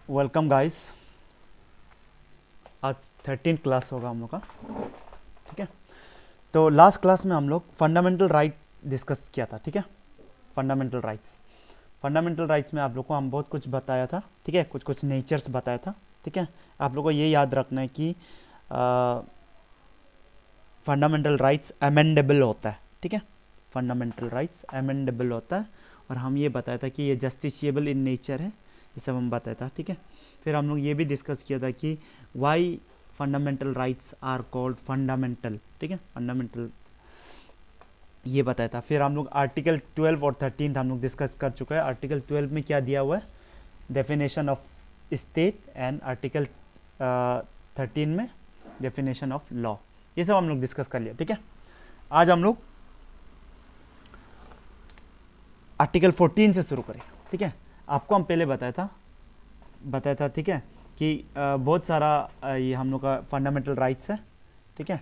Welcome guys. आज 13 class होगा हम लोग का। ठीक है, तो लास्ट क्लास में हम लोग फंडामेंटल राइट डिस्कस किया था। ठीक है, फंडामेंटल राइट्स में आप लोग को हम बहुत कुछ बताया था। ठीक है, कुछ कुछ नेचर्स बताया था। ठीक है, आप लोग को ये याद रखना है कि फंडामेंटल राइट्स अमेंडेबल होता है। ठीक है, फंडामेंटल राइट्स अमेंडेबल होता है, और हम ये बताया था कि ये जस्टिसिएबल इन नेचर है, ये सब हम बताया था। ठीक है, फिर हम लोग ये भी डिस्कस किया था कि why fundamental rights are called fundamental. ठीक है, फंडामेंटल ये बताया था। फिर हम लोग आर्टिकल 12 और 13 हम लोग डिस्कस कर चुके हैं। आर्टिकल 12 में क्या दिया हुआ है, definition of state, and article 13 में डेफिनेशन ऑफ लॉ, ये सब हम लोग डिस्कस कर लिया। ठीक है, आज हम लोग आर्टिकल 14 से शुरू करें। ठीक है, आपको हम पहले बताया था। ठीक है, कि बहुत सारा ये हम लोग का फंडामेंटल राइट्स है। ठीक है,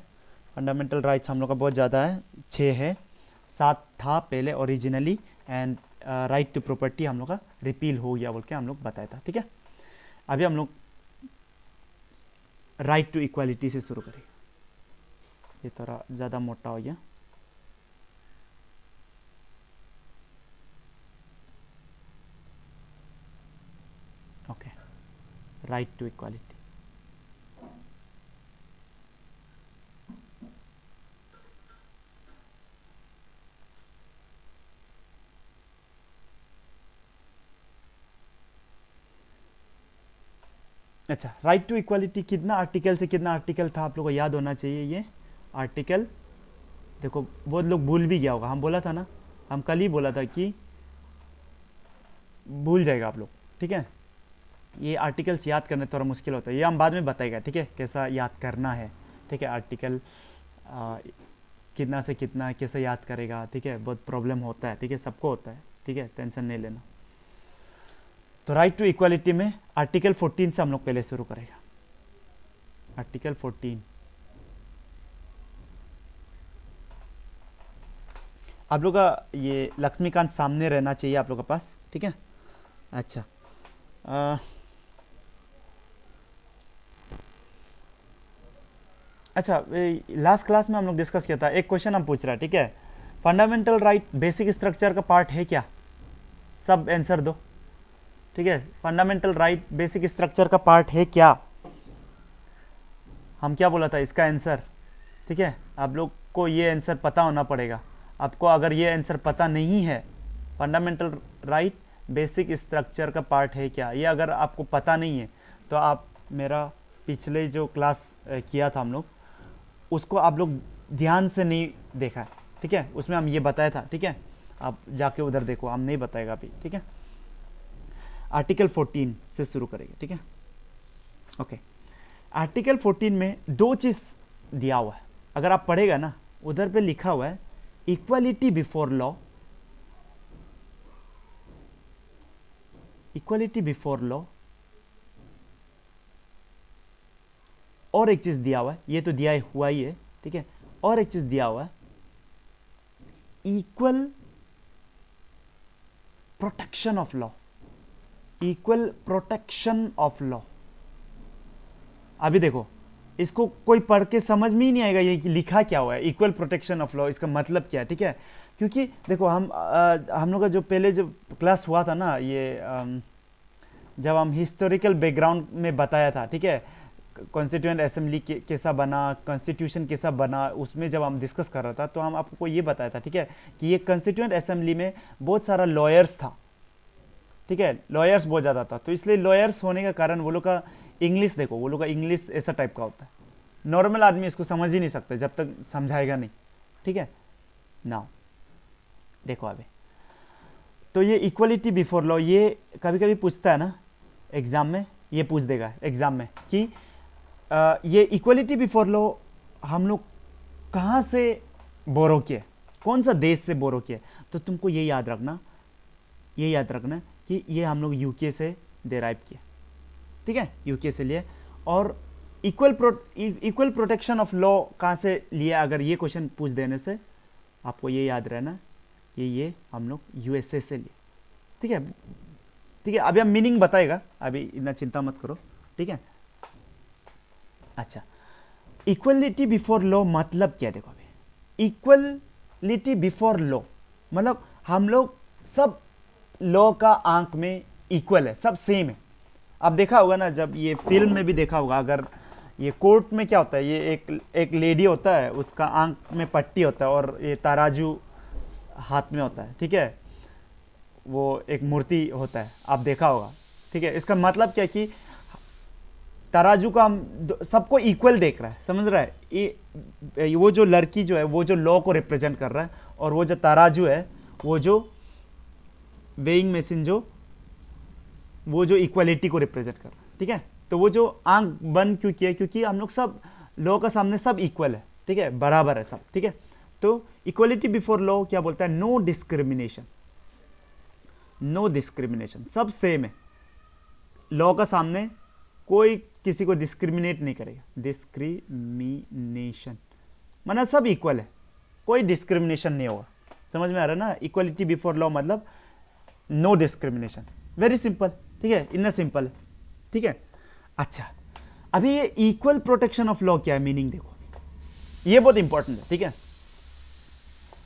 फंडामेंटल राइट्स हम लोग का बहुत ज़्यादा है, 6 है, 7 था पहले originally, and right to property हम लोग का रिपील हो गया बोल के हम लोग बताया था। ठीक है, अभी हम लोग राइट टू इक्वालिटी से शुरू करें। ये थोड़ा ज़्यादा मोटा हो गया। Okay, right to equality. अच्छा, राइट टू इक्वालिटी कितना आर्टिकल से कितना आर्टिकल था आप लोगों को याद होना चाहिए। ये आर्टिकल देखो, बहुत लोग भूल भी गया होगा। हम बोला था ना, हम कल ही बोला था कि भूल जाएगा आप लोग। ठीक है, ये आर्टिकल्स याद करने थोड़ा मुश्किल होता है, ये हम बाद में बताएगा। ठीक है, कैसा याद करना है। ठीक है, आर्टिकल कितना से कितना कैसे याद करेगा। ठीक है, बहुत प्रॉब्लम होता है। ठीक है, सबको होता है। ठीक है, टेंशन नहीं लेना। तो राइट टू इक्वालिटी में आर्टिकल 14 से हम लोग पहले शुरू करेगा। आर्टिकल 14 आप लोग का ये लक्ष्मीकांत सामने रहना चाहिए आप लोग के पास। ठीक है, अच्छा। अच्छा, लास्ट क्लास में हम लोग डिस्कस किया था, एक क्वेश्चन हम पूछ रहा है। ठीक है, फंडामेंटल राइट बेसिक स्ट्रक्चर का पार्ट है क्या? सब आंसर दो। ठीक है, फंडामेंटल राइट बेसिक स्ट्रक्चर का पार्ट है क्या? हम क्या बोला था इसका आंसर? ठीक है, आप लोग को ये आंसर पता होना पड़ेगा। आपको अगर ये आंसर पता नहीं है, फंडामेंटल राइट बेसिक स्ट्रक्चर का पार्ट है क्या, ये अगर आपको पता नहीं है, तो आप मेरा पिछले जो क्लास किया था हम लोग, उसको आप लोग ध्यान से नहीं देखा है। ठीक है, उसमें हम ये बताया था। ठीक है, आप जाके उधर देखो, हम नहीं बताएगा अभी। ठीक है, आर्टिकल 14 से शुरू करेंगे। ठीक है, ओके। आर्टिकल 14 में दो चीज दिया हुआ है, अगर आप पढ़ेगा ना, उधर पे लिखा हुआ है equality before law, equality before law, और एक चीज दिया हुआ है, ये तो दिया हुआ ही है। ठीक है, और एक चीज दिया हुआ है equal protection of law, equal protection of law. अभी देखो, इसको कोई पढ़ के समझ में ही नहीं आएगा ये कि लिखा क्या हुआ है, इक्वल प्रोटेक्शन ऑफ लॉ, इसका मतलब क्या है। ठीक है, क्योंकि देखो हम लोग का जो पहले जो क्लास हुआ था ना, ये जब हम हिस्टोरिकल बैकग्राउंड में बताया था। ठीक है, कॉन्स्टिट्यूएंट असेंबली कैसा बना, कॉन्स्टिट्यूशन कैसा बना, उसमें जब हम डिस्कस कर रहा था, तो हम आपको ये बताया था। ठीक है, कि ये कॉन्स्टिट्यूएंट असेंबली में बहुत सारा लॉयर्स था। ठीक है, लॉयर्स बहुत ज़्यादा था, तो इसलिए लॉयर्स होने का कारण वो लोग का इंग्लिश, देखो वो लोग का इंग्लिश ऐसा टाइप का होता है, नॉर्मल आदमी इसको समझ ही नहीं सकता जब तक समझाएगा नहीं। ठीक है ना, देखो अभी तो ये इक्वलिटी बिफोर लॉ, ये कभी कभी पूछता है ना एग्जाम में, ये पूछ देगा एग्जाम में कि ये इक्वलिटी बिफोर लॉ हम लोग कहाँ से बोरो किए, कौन सा देश से बोरो किए, तो तुमको ये याद रखना, ये याद रखना कि ये हम लोग यूके से डेराइव किए। ठीक है, यूके से लिए। और इक्वल प्रोटेक्शन ऑफ लॉ कहाँ से लिया, अगर ये क्वेश्चन पूछ देने से आपको ये याद रहना कि ये हम लोग यूएसए से लिए। ठीक है, ठीक है, अभी हम मीनिंग बताएगा, अभी इतना चिंता मत करो, ठीक है। अच्छा, इक्वलिटी बिफोर लॉ मतलब क्या है, देखो अभी इक्वलिटी बिफोर लॉ मतलब हम लोग सब लॉ का आंख में इक्वल है, सब सेम है। आप देखा होगा ना, जब ये फिल्म में भी देखा होगा, अगर ये कोर्ट में क्या होता है, ये एक लेडी होता है, उसका आंख में पट्टी होता है और ये तराजू हाथ में होता है, ठीक है, वो एक मूर्ति होता है, आप देखा होगा, ठीक है। इसका मतलब क्या है कि तराजू का हम सबको इक्वल देख रहा है, समझ रहा है। वो जो लड़की जो है वो जो लॉ को रिप्रेजेंट कर रहा है, और वो जो तराजू है वो जो वेइंग मशीन जो वो जो इक्वालिटी को रिप्रेजेंट कर रहा है, ठीक है। तो वो जो आंख बंद क्यों किया, क्योंकि हम लोग सब लॉ का सामने सब इक्वल है, ठीक है, बराबर है सब, ठीक है। तो इक्वलिटी बिफोर लॉ क्या बोलता है, नो डिस्क्रिमिनेशन, नो डिस्क्रिमिनेशन, सब सेम है लॉ का सामने, कोई किसी को डिस्क्रिमिनेट नहीं करेगा। डिस्क्रिमिनेशन मतलब सब इक्वल है, कोई डिस्क्रिमिनेशन नहीं होगा, समझ में आ रहा है ना। इक्वलिटी बिफोर लॉ मतलब नो डिस्क्रिमिनेशन, वेरी सिंपल, ठीक है, इतना सिंपल है, ठीक है। अच्छा, अभी ये इक्वल प्रोटेक्शन ऑफ लॉ क्या है, मीनिंग देखो, ये बहुत इंपॉर्टेंट है, ठीक है।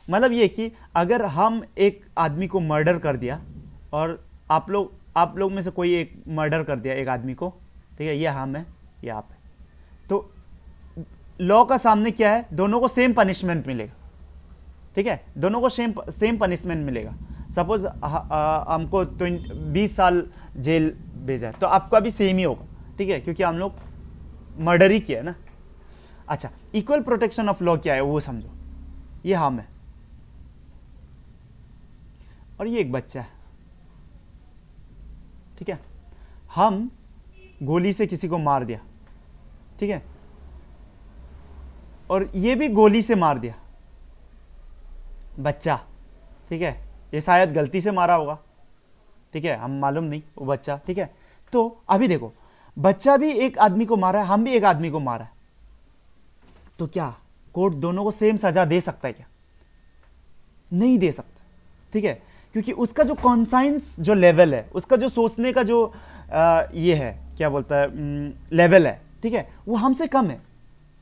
मतलब ये कि अगर हम एक आदमी को मर्डर कर दिया, और आप लोग में से कोई एक मर्डर कर दिया एक आदमी को, ठीक है, ये हम है, ये आप है, तो लॉ का सामने क्या है, दोनों को सेम पनिशमेंट मिलेगा, ठीक है, दोनों को सेम पनिशमेंट मिलेगा। सपोज हमको 20 साल जेल भेजा है, तो आपका भी सेम ही होगा, ठीक है, क्योंकि हम लोग मर्डर ही किया है ना। अच्छा, इक्वल प्रोटेक्शन ऑफ लॉ क्या है वो समझो, ये हम है और ये एक बच्चा है, ठीक है, हम गोली से किसी को मार दिया, ठीक है, और ये भी गोली से मार दिया बच्चा, ठीक है, ये शायद गलती से मारा होगा, ठीक है, हम मालूम नहीं, वो बच्चा, ठीक है। तो अभी देखो, बच्चा भी एक आदमी को मारा है, हम भी एक आदमी को मारा है, तो क्या कोर्ट दोनों को सेम सजा दे सकता है क्या? नहीं दे सकता, ठीक है, क्योंकि उसका जो कॉन्साइंस जो लेवल है, उसका जो सोचने का जो ये है, क्या बोलता है, लेवल है, ठीक है, वो हमसे कम है,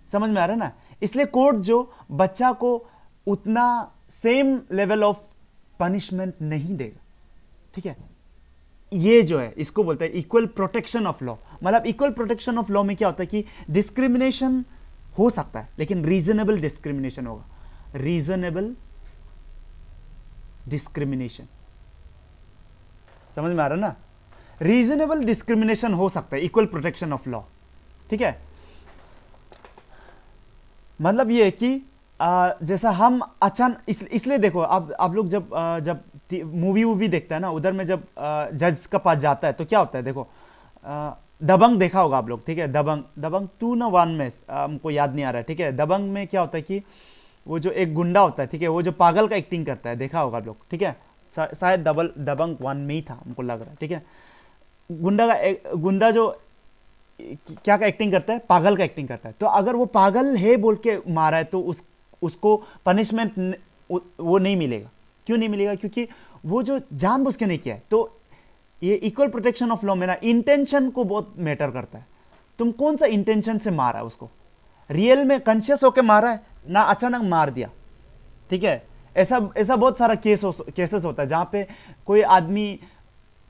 समझ में आ रहा है ना। इसलिए कोर्ट जो बच्चा को उतना सेम लेवल ऑफ पनिशमेंट नहीं देगा, ठीक है। ये जो है इसको बोलते हैं इक्वल प्रोटेक्शन ऑफ लॉ। मतलब इक्वल प्रोटेक्शन ऑफ लॉ में क्या होता है कि डिस्क्रिमिनेशन हो सकता है, लेकिन रीजनेबल डिस्क्रिमिनेशन होगा, रीजनेबल डिस्क्रिमिनेशन, समझ में आ रहा है ना। रीजनेबल डिस्क्रिमिनेशन हो सकता है, इक्वल प्रोटेक्शन ऑफ लॉ, ठीक है। मतलब ये है कि जैसा हम अचानक इसलिए देखो, आप लोग जब मूवी देखता है ना, उधर में जब जज का पास जाता है तो क्या होता है, देखो दबंग देखा होगा आप लोग, ठीक है, दबंग 2 ना 1 में, हमको याद नहीं आ रहा है, ठीक है। दबंग में क्या होता है कि वो जो एक गुंडा होता है, ठीक है, वो जो पागल का एक्टिंग करता है, देखा होगा आप लोग, ठीक है, शायद दबंग 1 में ही था, हमको लग रहा है, ठीक है। गुंडा जो क्या का एक्टिंग करता है, पागल का एक्टिंग करता है, तो अगर वो पागल है बोल के मारा है तो उसको पनिशमेंट वो नहीं मिलेगा। क्यों नहीं मिलेगा? क्योंकि वो जो जानबूझ के नहीं किया है। तो ये इक्वल प्रोटेक्शन ऑफ लॉ में ना इंटेंशन को बहुत मैटर करता है, तुम कौन सा इंटेंशन से मारा है उसको, रियल में कॉन्शियस होकर मारा है ना अचानक मार दिया, ठीक है। ऐसा बहुत सारा केसेस होता है जहां पे कोई आदमी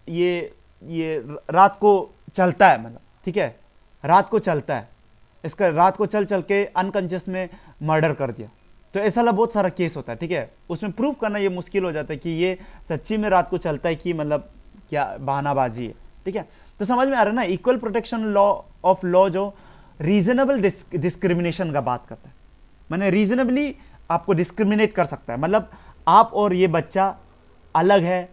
ये रात को चलता है, मतलब ठीक है, रात को चलता है, इसका रात को चल के अनकॉन्शियस में मर्डर कर दिया, तो ऐसा बहुत सारा केस होता है, ठीक है। उसमें प्रूफ करना ये मुश्किल हो जाता है कि ये सच्ची में रात को चलता है कि मतलब क्या बहानाबाजी है, ठीक है। तो समझ में आ रहा है ना, equal protection law of law जो रीजनेबल डिस्क्रिमिनेशन का बात करता है, मैंने रीजनेबली आपको डिस्क्रिमिनेट कर सकता है, मतलब आप और ये बच्चा अलग है,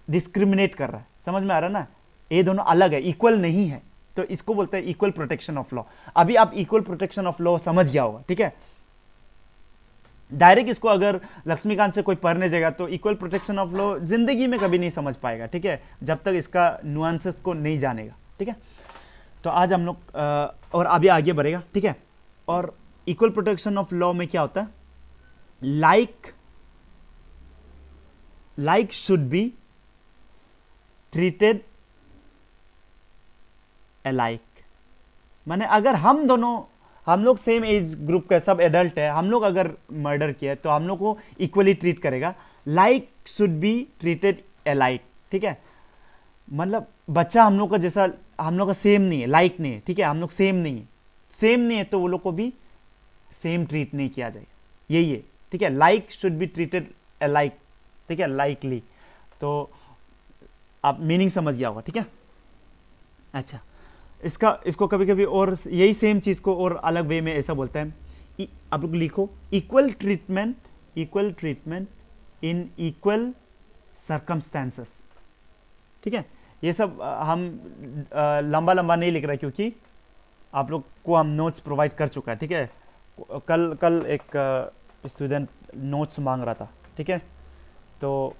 डिस्क्रिमिनेट कर रहा है, समझ में आ रहा है ना, ये दोनों अलग है, इक्वल नहीं है, तो इसको बोलते हैं इक्वल प्रोटेक्शन ऑफ लॉ। अभी आप इक्वल प्रोटेक्शन ऑफ लॉ समझ गया होगा, ठीक है। डायरेक्ट इसको अगर लक्ष्मीकांत से कोई पढ़ने जाएगा तो इक्वल प्रोटेक्शन ऑफ लॉ जिंदगी में कभी नहीं समझ पाएगा, ठीक है, जब तक इसका नुआंसेस को नहीं जानेगा, ठीक है। तो आज हम लोग और अभी आगे बढ़ेगा, ठीक है। और इक्वल प्रोटेक्शन ऑफ लॉ में क्या होता है, like should be treated alike. माने अगर हम लोग सेम एज ग्रुप के सब एडल्ट है, हम लोग अगर मर्डर किया तो हम लोग को इक्वली ट्रीट करेगा। Like should be treated alike, ठीक है। मतलब बच्चा हम लोग का जैसा, हम लोग का सेम नहीं है, लाइक नहीं है, ठीक है। हम लोग सेम नहीं है, सेम नहीं है तो वो लोग को भी सेम ट्रीट नहीं किया जाएगा, यही है, ठीक है। Like should be treated alike, ठीक है, लाइकली। तो आप मीनिंग समझ गया होगा, ठीक है। अच्छा, इसको कभी कभी और यही सेम चीज को और अलग वे में ऐसा बोलते हैं। आप लोग लिखो equal treatment in equal circumstances, ठीक है। ये सब हम लंबा लंबा नहीं लिख रहे क्योंकि आप लोग को हम नोट्स प्रोवाइड कर चुका है, ठीक है। कल एक स्टूडेंट नोट्स मांग रहा था, ठीक है। तो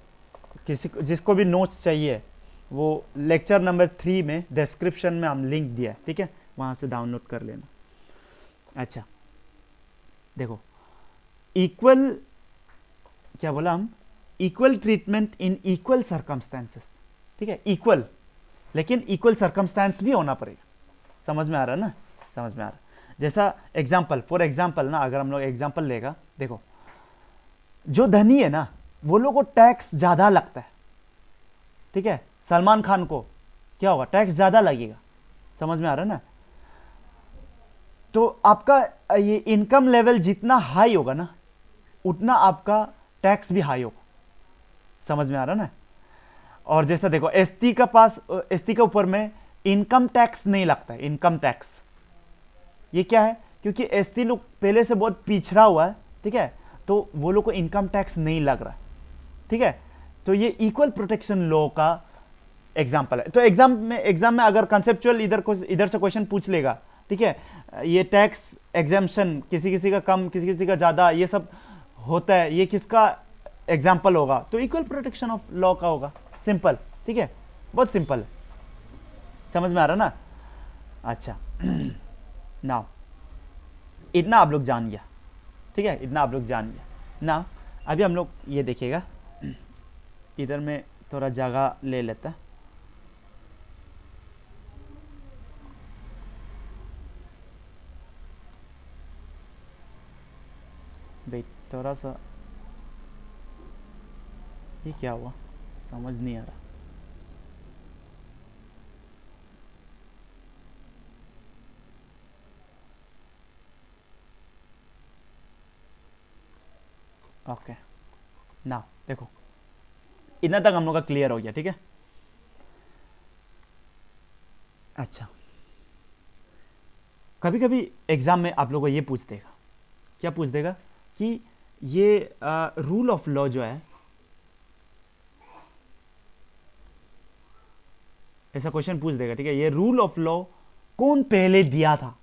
जिसको भी नोट्स चाहिए वो लेक्चर नंबर 3 में डिस्क्रिप्शन में हम लिंक दिया है, ठीक है, वहाँ से डाउनलोड कर लेना। अच्छा देखो, इक्वल क्या बोला हम, equal treatment in equal circumstances, ठीक है। इक्वल, लेकिन इक्वल सर्कमस्टेंस भी होना पड़ेगा। समझ में आ रहा है ना, समझ में आ रहा है। जैसा एग्जाम्पल, फॉर एग्जाम्पल ना, अगर हम लोग एग्जाम्पल लेगा, देखो जो धनी है ना वो लोग को टैक्स ज्यादा लगता है, ठीक है। सलमान खान को क्या होगा, टैक्स ज्यादा लगेगा। समझ में आ रहा है ना। तो आपका ये इनकम लेवल जितना हाई होगा ना उतना आपका टैक्स भी हाई होगा। समझ में आ रहा है ना। और जैसा देखो एसटी के ऊपर में इनकम टैक्स नहीं लगता है, इनकम टैक्स। ये क्या है, क्योंकि एसटी लोग पहले से बहुत पिछड़ा हुआ है, ठीक है, तो वो लोग को इनकम टैक्स नहीं लग रहा है, ठीक है। तो ये इक्वल प्रोटेक्शन लॉ का एग्जाम्पल है। तो एग्जाम में अगर कंसेप्चुअल इधर से क्वेश्चन पूछ लेगा, ठीक है, ये टैक्स एग्जाम्पशन किसी किसी का कम किसी किसी का ज्यादा ये सब होता है, ये किसका एग्जाम्पल होगा, तो इक्वल प्रोटेक्शन ऑफ लॉ का होगा। सिंपल, ठीक है, बहुत सिंपल है। समझ में आ रहा ना। अच्छा नाउ इतना आप लोग जान गया, ठीक है, इतना आप लोग जान गया ना। अभी हम लोग ये देखिएगा, इधर में थोड़ा जगह ले लेता। भाई थोड़ा सा ये क्या हुआ समझ नहीं आ रहा। ओके ना देखो, इतना तक हम लोग का क्लियर हो गया, ठीक है। अच्छा, कभी कभी एग्जाम में आप लोगों को ये पूछ देगा, क्या पूछ देगा कि ये रूल ऑफ लॉ जो है, ऐसा क्वेश्चन पूछ देगा, ठीक है। ये रूल ऑफ लॉ कौन पहले दिया था,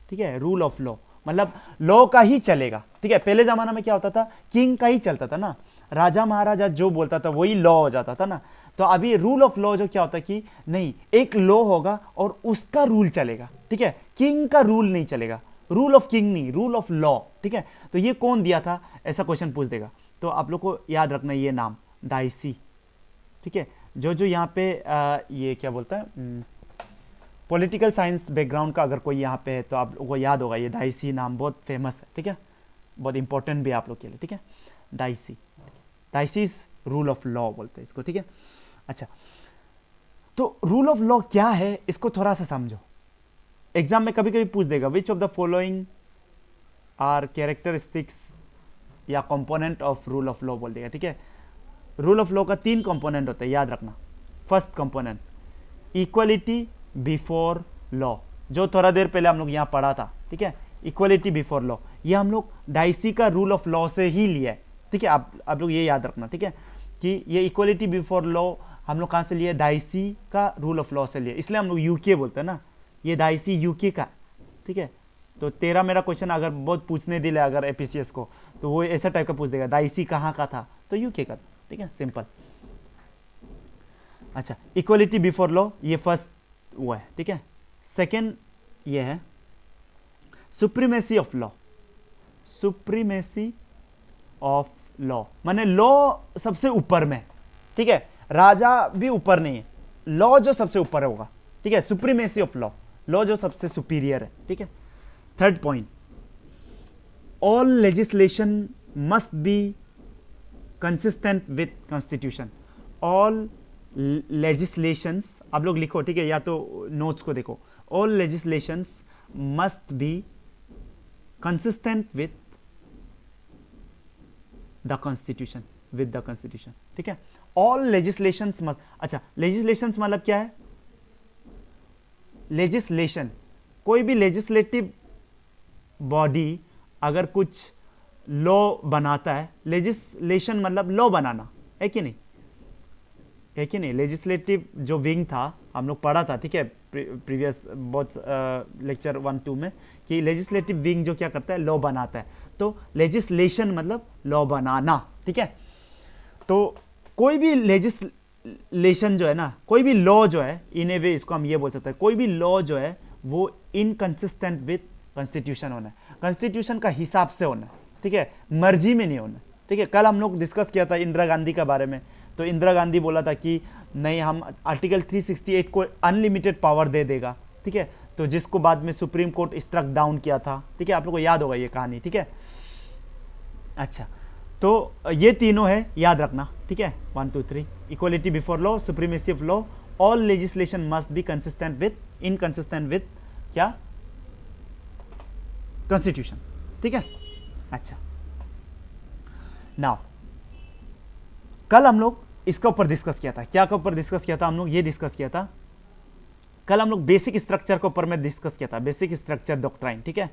ठीक है। रूल ऑफ लॉ मतलब लॉ का ही चलेगा, ठीक है। पहले जमाना में क्या होता था, किंग का ही चलता था ना, राजा महाराजा जो बोलता था वही लॉ हो जाता था ना। तो अभी रूल ऑफ लॉ जो क्या होता है कि नहीं, एक लॉ होगा और उसका रूल चलेगा, ठीक है। किंग का रूल नहीं चलेगा, रूल ऑफ किंग नहीं, रूल ऑफ लॉ, ठीक है। तो ये कौन दिया था ऐसा क्वेश्चन पूछ देगा। तो आप लोग को याद रखना ये नाम डाइसी, ठीक है। जो यहाँ पे ये क्या बोलता है, पॉलिटिकल साइंस बैकग्राउंड का अगर कोई यहाँ पे है तो आप लोगों को याद होगा, ये डाइसी नाम बहुत फेमस है, ठीक है, बहुत इंपॉर्टेंट भी है आप लोग के लिए, ठीक है। डाइसी रूल ऑफ लॉ बोलते हैं इसको, ठीक है। अच्छा, तो रूल ऑफ लॉ क्या है इसको थोड़ा सा समझो। एग्जाम में कभी कभी पूछ देगा which of the following are characteristics या component of rule of law बोल देगा, ठीक है। रूल ऑफ लॉ का 3 कंपोनेंट होते हैं, याद रखना। First component equality before law, जो थोड़ा देर पहले हम लोग यहाँ पढ़ा था, ठीक है। इक्वलिटी बिफोर लॉ ये हम लोग डाइसी का रूल ऑफ लॉ से ही लिया है, ठीक है। आप लोग ये याद रखना, ठीक है, कि ये इक्वलिटी बिफोर लॉ हम लोग कहाँ से लिए, डाइसी का रूल ऑफ लॉ से लिए, इसलिए हम लोग यूके बोलते हैं ना, ये डाइसी यूके का, ठीक है। तो तेरा मेरा क्वेश्चन अगर बहुत पूछने दिले अगर एपीसीएस को, तो वो ऐसा टाइप का पूछ देगा, डाइसी कहाँ का था, तो यूके का, ठीक है, सिंपल। अच्छा, इक्वलिटी बिफोर लॉ ये फर्स्ट वो है, ठीक है। सेकेंड ये है supremacy of law, supremacy of law माने लॉ सबसे ऊपर में, ठीक है, राजा भी ऊपर नहीं है, लॉ जो सबसे ऊपर होगा, ठीक है, सुप्रीमेसी ऑफ लॉ, लॉ जो सबसे सुपीरियर है, ठीक है। Third point, all legislation must be consistent with constitution. All legislations, आप लोग लिखो, ठीक है, या तो नोट्स को देखो, all legislations must be consistent with the constitution, with the constitution, ठीक है। ऑल लेजिस्लेशंस मस्ट, अच्छा लेजिस्लेशंस मतलब क्या है? लेजिस्लेशन, कोई भी लेजिस्लेटिव बॉडी अगर कुछ लॉ बनाता है, लेजिस्लेशन मतलब लॉ बनाना, है कि नहीं, है कि नहीं। लेजिस्लेटिव जो विंग था, हम लोग पढ़ा था, ठीक है, प्रीवियस बहुत लेक्चर 1-2 में, कि लेजिस्लेटिव विंग जो क्या करता है, लॉ बनाता है। तो लेजिस्लेशन मतलब लॉ बनाना, ठीक है। तो कोई भी लेजिस्लेशन जो है ना, कोई भी लॉ जो है, इन ए वे इसको हम ये बोल सकते हैं, कोई भी लॉ जो है वो इनकंसिस्टेंट विथ कॉन्स्टिट्यूशन होना है, कॉन्स्टिट्यूशन का हिसाब से होना है, ठीक है, मर्जी में नहीं होना, ठीक है। कल हम लोग डिस्कस किया था इंदिरा गांधी के बारे में, तो इंदिरा गांधी बोला था कि नहीं, हम आर्टिकल 368 को अनलिमिटेड पावर दे देगा, ठीक है, तो जिसको बाद में सुप्रीम कोर्ट स्ट्रक डाउन किया था, ठीक है, आप लोगों को याद होगा ये कहानी, ठीक है। अच्छा, तो ये तीनों है, याद रखना, ठीक है, 1 2 3, equality before law, supremacy of law, all legislation must be consistent with, inconsistent with क्या, कॉन्स्टिट्यूशन, ठीक है। अच्छा, नाउ कल हम लोग इसके ऊपर डिस्कस किया था, क्या के ऊपर डिस्कस किया था हम लोग, ये डिस्कस किया था कल हम लोग, बेसिक स्ट्रक्चर के ऊपर में डिस्कस किया था, बेसिक स्ट्रक्चर डॉक्ट्राइन, ठीक है।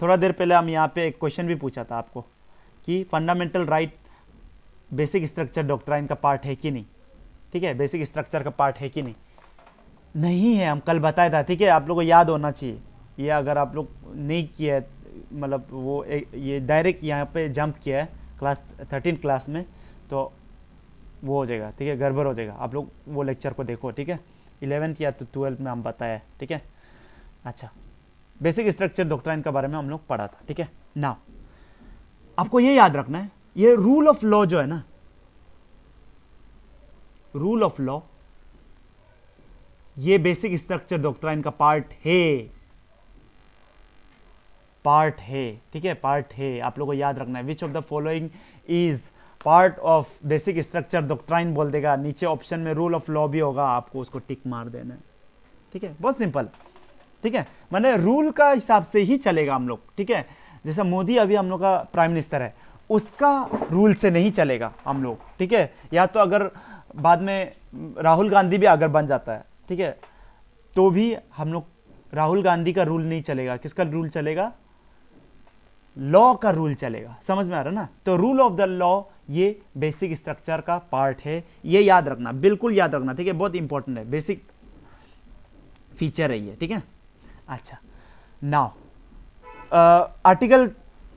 थोड़ा देर पहले हम यहाँ पे एक क्वेश्चन भी पूछा था आपको कि fundamental right basic structure doctrine का पार्ट है कि नहीं, ठीक है, बेसिक स्ट्रक्चर का पार्ट है कि नहीं, नहीं है, हम कल बताया था, ठीक है, आप लोगों को याद होना चाहिए ये, अगर आप लोग नहीं किया है, मतलब वो ये डायरेक्ट यहाँ पे जंप किया है क्लास 13 क्लास में, तो वो हो जाएगा, ठीक है, गड़बड़ हो जाएगा, आप लोग वो लेक्चर को देखो, ठीक है, 11th या तो 12th में हम बताया, ठीक है। अच्छा, बेसिक स्ट्रक्चर डॉक्ट्राइन के बारे में हम लोग पढ़ा था, ठीक है। नाउ आपको ये याद रखना है, ये रूल ऑफ लॉ जो है ना, रूल ऑफ लॉ ये बेसिक स्ट्रक्चर डॉक्ट्राइन का पार्ट है, पार्ट है, ठीक है, पार्ट है, आप लोगों को याद रखना है। Which of the following is part of basic structure doctrine बोल देगा, नीचे ऑप्शन में रूल ऑफ लॉ भी होगा, आपको उसको टिक मार देना है, ठीक है, बहुत सिंपल, ठीक है, माने रूल का हिसाब से ही चलेगा हम लोग, ठीक है। जैसा मोदी अभी हम लोग का प्राइम मिनिस्टर है, उसका रूल से नहीं चलेगा हम लोग, ठीक है, या तो अगर बाद में राहुल गांधी भी अगर बन जाता है, ठीक है, तो भी हम लोग, राहुल गांधी का रूल नहीं चलेगा, किसका रूल चलेगा, लॉ का रूल चलेगा, समझ में आ रहा ना। तो रूल ऑफ द लॉ ये बेसिक स्ट्रक्चर का पार्ट है, ये याद रखना, बिल्कुल याद रखना, ठीक है, बहुत इंपॉर्टेंट है, बेसिक फीचर है ये, ठीक है। अच्छा, नाउ आर्टिकल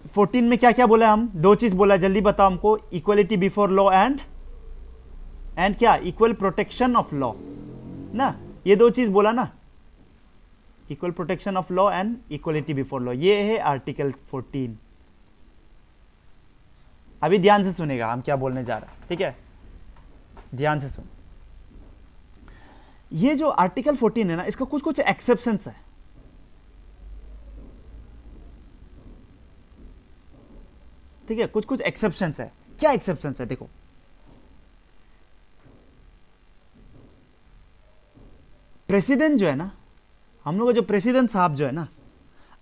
14 में क्या क्या बोला, हम दो चीज बोला, जल्दी बताओ हमको, इक्वलिटी बिफोर लॉ एंड क्या, इक्वल प्रोटेक्शन ऑफ लॉ ना, ये दो चीज बोला ना, equal protection of law and equality before law, ये है आर्टिकल 14। अभी ध्यान से सुनेगा हम क्या बोलने जा रहे हैं, ठीक है, ध्यान से सुन। ये जो आर्टिकल 14 है ना, इसका कुछ कुछ एक्सेप्शंस है, ठीक है, कुछ कुछ एक्सेप्शंस है। क्या एक्सेप्शंस है, देखो, प्रेसिडेंट जो है ना, हम लोग का जो प्रेसिडेंट साहब जो है ना,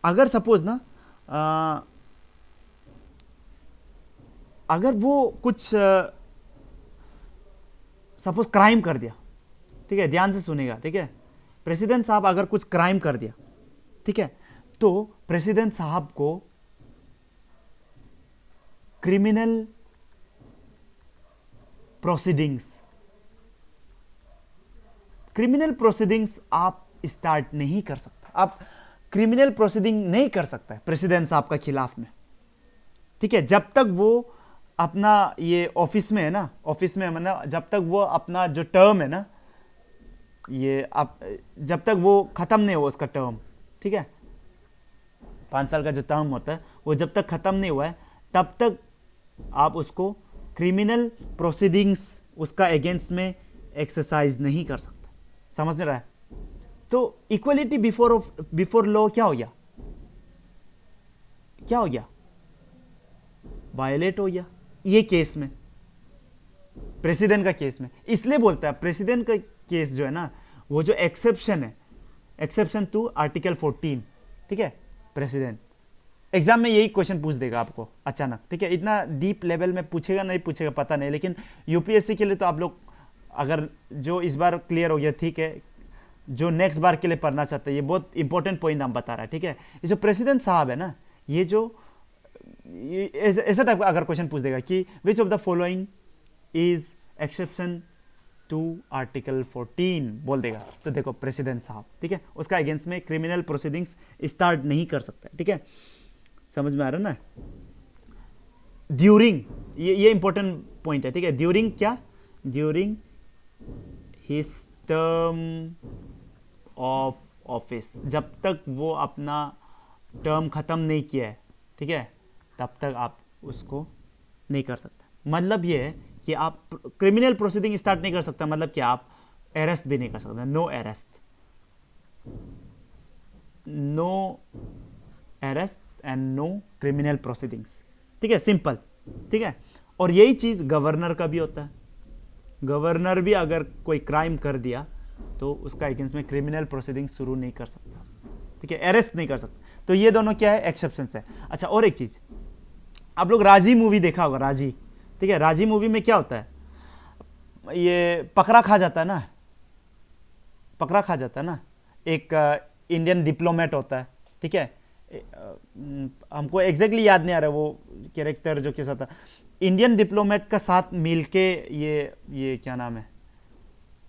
अगर सपोज ना अगर वो कुछ सपोज क्राइम कर दिया, ठीक है, ध्यान से सुनेगा, ठीक है, प्रेसिडेंट साहब अगर कुछ क्राइम कर दिया, ठीक है, तो प्रेसिडेंट साहब को क्रिमिनल प्रोसीडिंग्स आप स्टार्ट नहीं कर सकते, आप क्रिमिनल प्रोसीडिंग नहीं कर सकता है प्रेसिडेंट साहब का खिलाफ में, ठीक है, जब तक वो अपना ये ऑफिस में है ना, ऑफिस में मतलब जब तक वो अपना जो टर्म है ना, ये आप जब तक वो खत्म नहीं हुआ उसका टर्म, ठीक है, 5 साल का जो टर्म होता है वो जब तक खत्म नहीं हुआ है, तब तक आप उसको क्रिमिनल प्रोसीडिंग्स उसका अगेंस्ट में एक्सरसाइज नहीं कर सकता। समझ में रहा है? तो इक्वलिटी बिफोर लॉ क्या हो गया? क्या हो गया? वायलेट हो गया ये केस में, प्रेसिडेंट का केस में। इसलिए बोलता है प्रेसिडेंट का केस जो है ना, वो जो एक्सेप्शन है, एक्सेप्शन टू आर्टिकल 14, ठीक है, प्रेसिडेंट। एग्जाम में यही क्वेश्चन पूछ देगा आपको अचानक, ठीक है। इतना डीप लेवल में पूछेगा नहीं पूछेगा पता नहीं, लेकिन यूपीएससी के लिए तो आप लोग अगर जो इस बार क्लियर हो गया ठीक है, जो नेक्स्ट बार के लिए पढ़ना चाहते हैं, ये बहुत इंपॉर्टेंट पॉइंट हम बता रहा है, ठीक है। ये जो प्रेसिडेंट साहब है ना, ये जो ऐसा टाइप का अगर क्वेश्चन पूछ देगा कि which of the following is exception to article 14 बोल देगा, तो देखो प्रेसिडेंट साहब, ठीक है, उसका अगेंस्ट में क्रिमिनल प्रोसीडिंग्स स्टार्ट नहीं कर सकता, ठीक है। समझ में आ रहा है ना? ड्यूरिंग, ये इंपॉर्टेंट पॉइंट है, ठीक है। ड्यूरिंग क्या? During his term of office, जब तक वो अपना टर्म खत्म नहीं किया है, ठीक है, तब तक आप उसको नहीं कर सकते। मतलब ये है कि आप क्रिमिनल प्रोसीडिंग स्टार्ट नहीं कर सकता, मतलब कि आप अरेस्ट भी नहीं कर सकते। No arrest, no arrest and no criminal proceedings, ठीक है, सिंपल, ठीक है। और यही चीज गवर्नर का भी होता है। गवर्नर भी अगर कोई क्राइम कर दिया तो उसका अगेंस्ट में क्रिमिनल प्रोसीडिंग शुरू नहीं कर सकता, ठीक है, अरेस्ट नहीं कर सकता। तो ये दोनों क्या है? एक्सेप्शंस है। अच्छा, और एक चीज, आप लोग राजी मूवी देखा होगा, राजी, ठीक है। राजी मूवी में क्या होता है? ये पकड़ा खा जाता है ना, पकड़ा खा जाता है ना, एक इंडियन डिप्लोमेट होता है, ठीक है। हमको एग्जैक्टली याद नहीं आ रहा है वो कैरेक्टर जो कैसा था। इंडियन डिप्लोमेट का साथ मिलके ये क्या नाम है,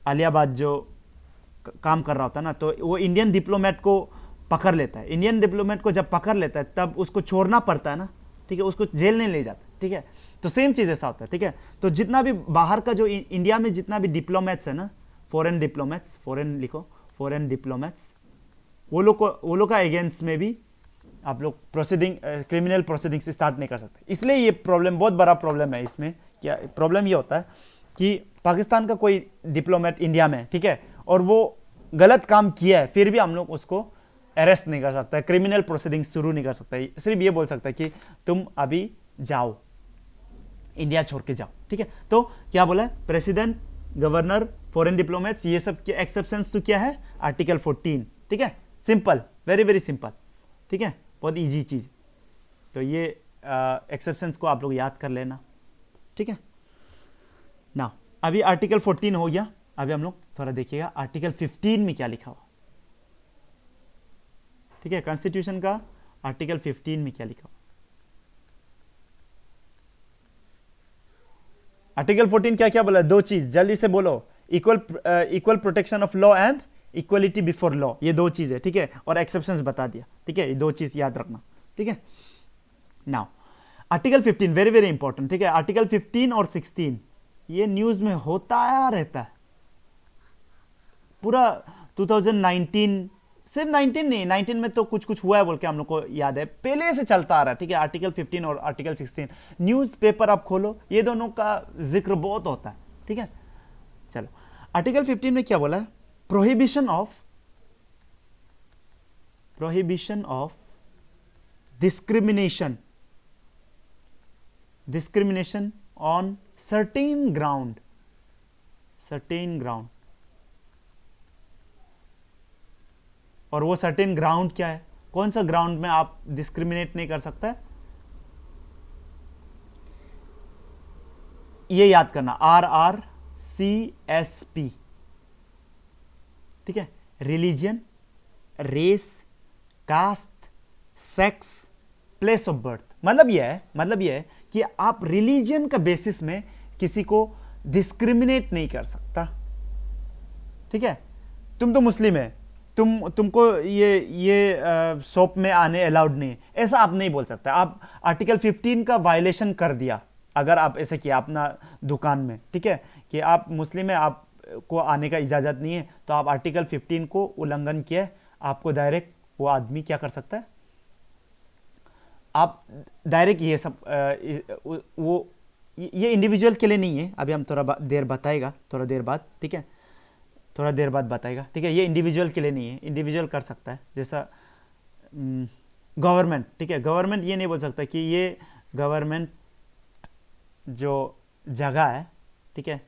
आलियाबाद जो काम कर रहा होता है ना, तो वो इंडियन डिप्लोमेट को पकड़ लेता है। इंडियन डिप्लोमेट को जब पकड़ लेता है तब उसको छोड़ना पड़ता है ना, ठीक है, उसको जेल नहीं ले जाता, ठीक है। तो सेम चीज ऐसा होता है, ठीक है। तो जितना भी बाहर का जो इंडिया में जितना भी डिप्लोमेट्स है ना, फॉरेन डिप्लोमेट्स, फॉरेन लिखो, फॉरेन डिप्लोमेट्स, वो लोग का अगेंस्ट में भी आप लोग प्रोसीडिंग, क्रिमिनल प्रोसीडिंग्स स्टार्ट नहीं कर सकते। इसलिए ये प्रॉब्लम, बहुत बड़ा प्रॉब्लम है इसमें। क्या प्रॉब्लम ये होता है कि पाकिस्तान का कोई डिप्लोमेट इंडिया में, ठीक है, और वो गलत काम किया है, फिर भी हम लोग उसको अरेस्ट नहीं कर सकता, क्रिमिनल प्रोसीडिंग्स शुरू नहीं कर सकता। सिर्फ ये बोल सकता है कि तुम अभी जाओ, इंडिया छोड़ के जाओ, ठीक है। तो क्या बोला है? प्रेसिडेंट, गवर्नर, फॉरेन डिप्लोमेट्स, ये सब के एक्सेप्शंस तो क्या है? आर्टिकल 14, ठीक है। सिंपल, वेरी वेरी सिंपल, ठीक है, बहुत इजी चीज। तो ये एक्सेप्शंस को आप लोग याद कर लेना, ठीक है ना। अभी आर्टिकल 14 हो गया, अभी हम लोग थोड़ा देखिएगा आर्टिकल 15 में क्या लिखा हुआ, ठीक है। कॉन्स्टिट्यूशन का आर्टिकल 15 में क्या लिखा हुआ? आर्टिकल 14 क्या क्या बोला? दो चीज, जल्दी से बोलो। Equal protection of law and equality before law, ये दो चीज है, ठीक है। और एक्सेप्शंस बता दिया, ठीक है। ये दो चीज याद रखना, ठीक है। Now article 15 very very important, ठीक है। आर्टिकल 15 और 16 ये न्यूज में होता रहता है पूरा 2019, सिर्फ 19 नहीं, 19 में तो कुछ कुछ हुआ है बोल के हम लोग को याद है, पहले से चलता आ रहा है, ठीक है। आर्टिकल 15 और आर्टिकल 16 न्यूज पेपर आप खोलो, ये दोनों का जिक्र बहुत होता है, ठीक है। चलो, आर्टिकल 15 में क्या बोला है? Prohibition of discrimination on certain ground, और वो सर्टेन ग्राउंड क्या है? कौन सा ग्राउंड में आप डिस्क्रिमिनेट नहीं कर सकता? ये याद करना, RRCSP, ठीक है। Religion, race, caste, sex, place of birth. मतलब यह है कि आप रिलीजन का बेसिस में किसी को डिस्क्रिमिनेट नहीं कर सकता, ठीक है। तुम तो मुस्लिम है, तुमको ये शॉप में आने अलाउड नहीं है, ऐसा आप नहीं बोल सकते। आप आर्टिकल 15 का वायलेशन कर दिया अगर आप ऐसे किया अपना दुकान में, ठीक है, कि आप मुस्लिम है, आप को आने का इजाजत नहीं है, तो आप आर्टिकल 15 को उल्लंघन किया, आपको डायरेक्ट वो आदमी क्या कर सकता है? आप डायरेक्ट ये सब वो ये इंडिविजुअल के लिए नहीं है, अभी हम थोड़ा देर बताएगा, थोड़ा देर बाद, ठीक है, थोड़ा देर बाद बताएगा, ठीक है। ये इंडिविजुअल के लिए नहीं है, इंडिविजुअल कर सकता है, जैसा गवर्नमेंट, ठीक है। गवर्नमेंट ये नहीं बोल सकता कि ये गवर्नमेंट जो जगह है, ठीक है,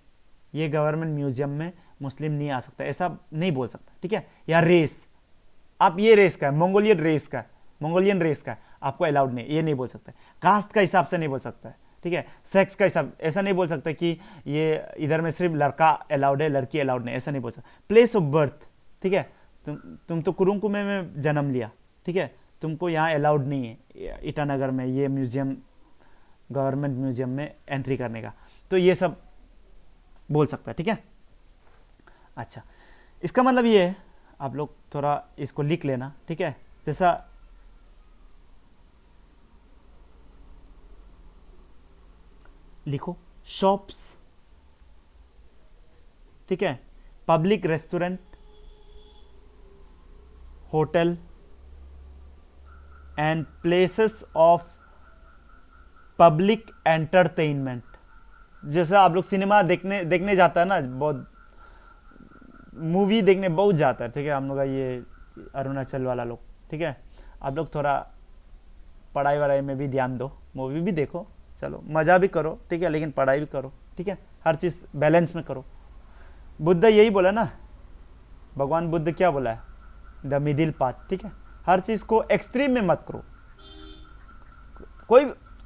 ये गवर्नमेंट म्यूजियम में मुस्लिम नहीं आ सकता, ऐसा नहीं बोल सकता, ठीक है। या रेस, आप ये रेस का है, मंगोलियन रेस का, मंगोलियन रेस का, आपको अलाउड नहीं, ये नहीं बोल सकता। कास्ट का हिसाब से नहीं बोल सकता है, ठीक है। सेक्स का हिसाब ऐसा नहीं बोल सकता कि ये इधर में सिर्फ लड़का अलाउड है, लड़की अलाउड नहीं, ऐसा नहीं बोल सकता। प्लेस ऑफ बर्थ, ठीक है, तुम तो कुरुंकुमे में जन्म लिया, ठीक है, तुमको यहाँ अलाउड नहीं है ईटानगर में ये म्यूजियम, गवर्नमेंट म्यूजियम में एंट्री करने का, तो ये सब बोल सकता है, ठीक है। अच्छा, इसका मतलब ये है, आप लोग थोड़ा इसको लिख लेना, ठीक है। जैसा लिखो शॉप्स, ठीक है, public restaurant, hotel and places of public entertainment. जैसे आप लोग सिनेमा देखने जाता है ना, बहुत मूवी देखने बहुत जाता है, ठीक है, हम लोग का ये अरुणाचल वाला लोग, ठीक है। आप लोग थोड़ा पढ़ाई वढ़ाई में भी ध्यान दो, मूवी भी देखो, चलो मज़ा भी करो, ठीक है, लेकिन पढ़ाई भी करो, ठीक है, हर चीज़ बैलेंस में करो। बुद्ध यही बोला ना, भगवान बुद्ध क्या बोला है, द मिडिल पाथ, ठीक है। हर चीज़ को एक्सट्रीम में मत करो,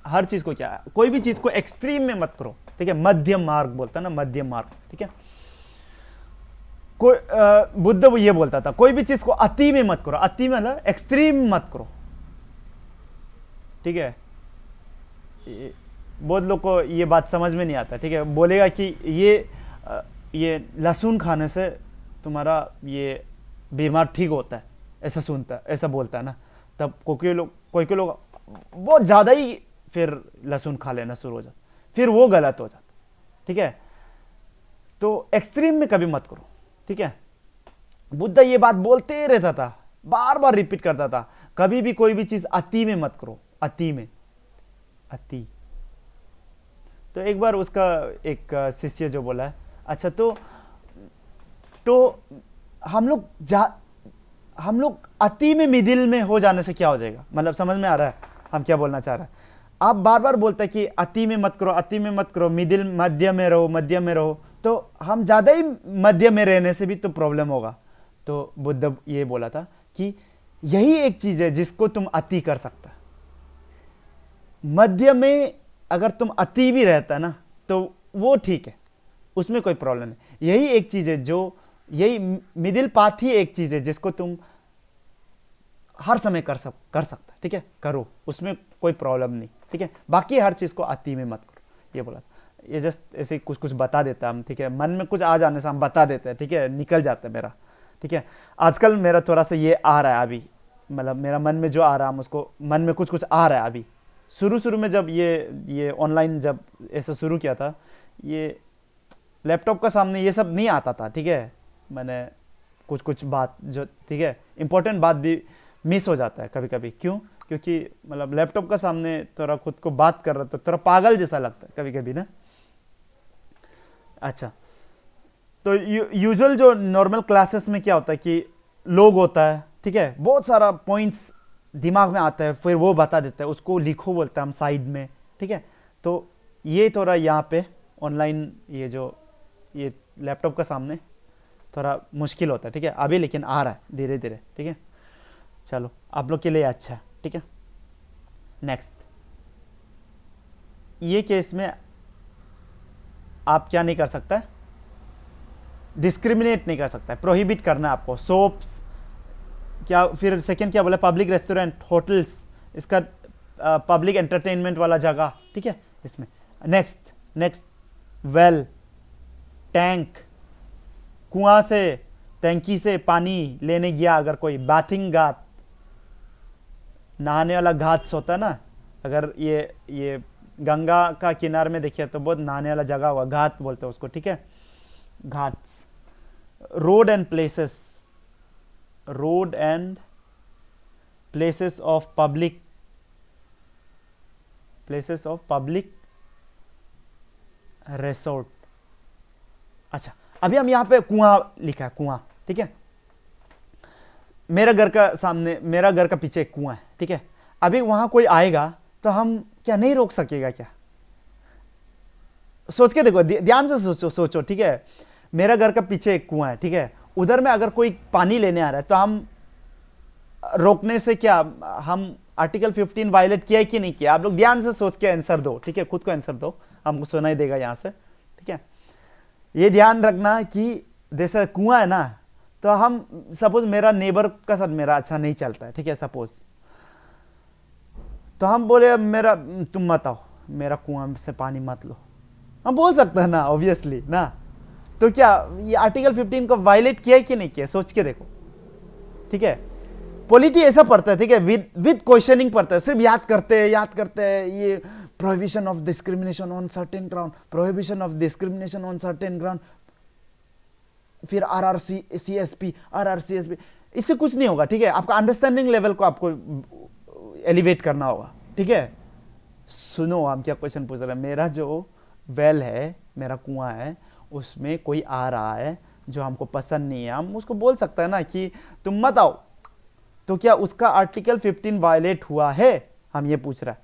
हर चीज़ को क्या है, कोई भी चीज़ को एक्सट्रीम में मत करो, ठीक है, मध्यम मार्ग बोलता है ना, मध्यम मार्ग, ठीक है। कोई बुद्ध ये बोलता था, कोई भी चीज़ को अति में मत करो, अति में मतलब एक्सट्रीम मत करो, ठीक है। बहुत लोग को ये बात समझ में नहीं आता, ठीक है, बोलेगा कि ये लहसुन खाने से तुम्हारा ये बीमार ठीक होता है, ऐसा सुनता, ऐसा बोलता है ना, तब कोई लोग बहुत ज़्यादा ही फिर लहसुन खा लेना शुरू हो जाता, फिर वो गलत हो जाता, ठीक है। तो एक्सट्रीम में कभी मत करो, ठीक है। बुद्ध ये बात बोलते रहता था, बार बार रिपीट करता था, कभी भी कोई भी चीज़ अति में मत करो, अति में, अति। तो एक बार उसका एक शिष्य जो बोला है, अच्छा तो हम लोग अति में मिडिल में हो जाने से क्या हो जाएगा, मतलब समझ में आ रहा है हम क्या बोलना चाह रहे हैं। आप बार बार बोलते हैं कि अति में मत करो, अति में मत करो, मिडिल, मध्य में रहो, मध्य में रहो, तो हम ज़्यादा ही मध्य में रहने से भी तो प्रॉब्लम होगा। तो बुद्ध ये बोला था कि यही एक चीज़ है जिसको तुम अति कर सकता, मध्य में अगर तुम अति भी रहता ना तो वो ठीक है, उसमें कोई प्रॉब्लम नहीं। यही एक चीज़ है जो, यही मिडिल पाथ ही एक चीज़ है जिसको तुम हर समय कर सकता, ठीक है, करो, उसमें कोई प्रॉब्लम नहीं, ठीक है। बाकी हर चीज़ को अति में मत करो, ये बोला। ये जस्ट ऐसे कुछ बता देता हम, ठीक है, मन में कुछ आ जाने से हम बता देते हैं, ठीक है, निकल जाता है मेरा, ठीक है। आजकल मेरा थोड़ा सा ये आ रहा है अभी, मतलब मेरा मन में जो आ रहा है, उसको मन में कुछ आ रहा है अभी। शुरू में जब ये ऑनलाइन जब ऐसा शुरू किया था, ये लैपटॉप का सामने ये सब नहीं आता था, ठीक है, मैंने कुछ बात जो, ठीक है, इंपॉर्टेंट बात भी मिस हो जाता है कभी कभी। क्यों? क्योंकि मतलब लैपटॉप का सामने थोड़ा खुद को बात कर रहा तो थोड़ा पागल जैसा लगता है कभी कभी ना। अच्छा, तो यूजुअल जो नॉर्मल क्लासेस में क्या होता है कि लोग होता है, ठीक है, बहुत सारा पॉइंट्स दिमाग में आता है, फिर वो बता देता है, उसको लिखो बोलता है हम साइड में, ठीक है। तो ये थोड़ा यहाँ पे ऑनलाइन ये जो ये लैपटॉप का सामने थोड़ा मुश्किल होता है, ठीक है, अभी लेकिन आ रहा है धीरे धीरे, ठीक है। चलो आप लोग के लिए अच्छा है, ठीक है। नेक्स्ट, ये केस में आप क्या नहीं कर सकता है, डिस्क्रिमिनेट नहीं कर सकता है, प्रोहिबिट करना है आपको। सोप्स क्या, फिर सेकेंड क्या बोला, पब्लिक रेस्टोरेंट, होटल्स, इसका पब्लिक एंटरटेनमेंट वाला जगह, ठीक है, इसमें। नेक्स्ट वेल, टैंक, कुआं से, टैंकी से पानी लेने गया अगर कोई, बाथिंग घाट, नहाने वाला घाट्स होता है ना, अगर ये गंगा का किनारे में देखिए तो बहुत नहाने वाला जगह हुआ, घाट बोलते हैं उसको, ठीक है, Ghats. Road and places of public resort. अच्छा, अभी हम यहाँ पे कुआं लिखा है, कुआं, ठीक है। मेरा घर का सामने, मेरा घर का पीछे एक कुआं है, ठीक है। अभी वहां कोई आएगा तो हम क्या नहीं रोक सकेगा क्या? सोच के देखो, ध्यान से सोचो, ठीक है। मेरा घर का पीछे एक कुआं है, ठीक है। उधर में अगर कोई पानी लेने आ रहा है तो हम रोकने से क्या, हम आर्टिकल 15 वायलेट किया है कि नहीं किया? आप लोग ध्यान से सोच के आंसर दो, ठीक है। खुद को आंसर दो, हमको सुनाई देगा यहां से, ठीक है। ये ध्यान रखना कि जैसे कुआं है ना, तो हम सपोज मेरा नेबर का साथ मेरा अच्छा नहीं चलता है, ठीक है, सपोज, तो हम बोले मेरा, तुम मत आओ, मेरा कुआं से पानी मत लो, हम बोल सकते हैं ना, ऑब्वियसली ना। तो क्या ये आर्टिकल 15 को वायलेट किया है कि नहीं किया? सोच के देखो, ठीक है। पॉलिटी ऐसा पढ़ता है, ठीक है, विद क्वेश्चनिंग पढ़ता है, सिर्फ याद करते हैं ये prohibition of discrimination on certain ground, prohibition of discrimination on certain ground, फिर आरआरसीएसपी, इससे कुछ नहीं होगा, ठीक है। आपका अंडरस्टैंडिंग लेवल को आपको एलिवेट करना होगा, ठीक है। सुनो, हम क्या क्वेश्चन पूछ रहे हैं। मेरा जो वेल है, मेरा कुआं है, उसमें कोई आ रहा है जो हमको पसंद नहीं है, हम उसको बोल सकते हैं ना कि तुम मत आओ। तो क्या उसका आर्टिकल 15 वायलेट हुआ है? हम ये पूछ रहे हैं,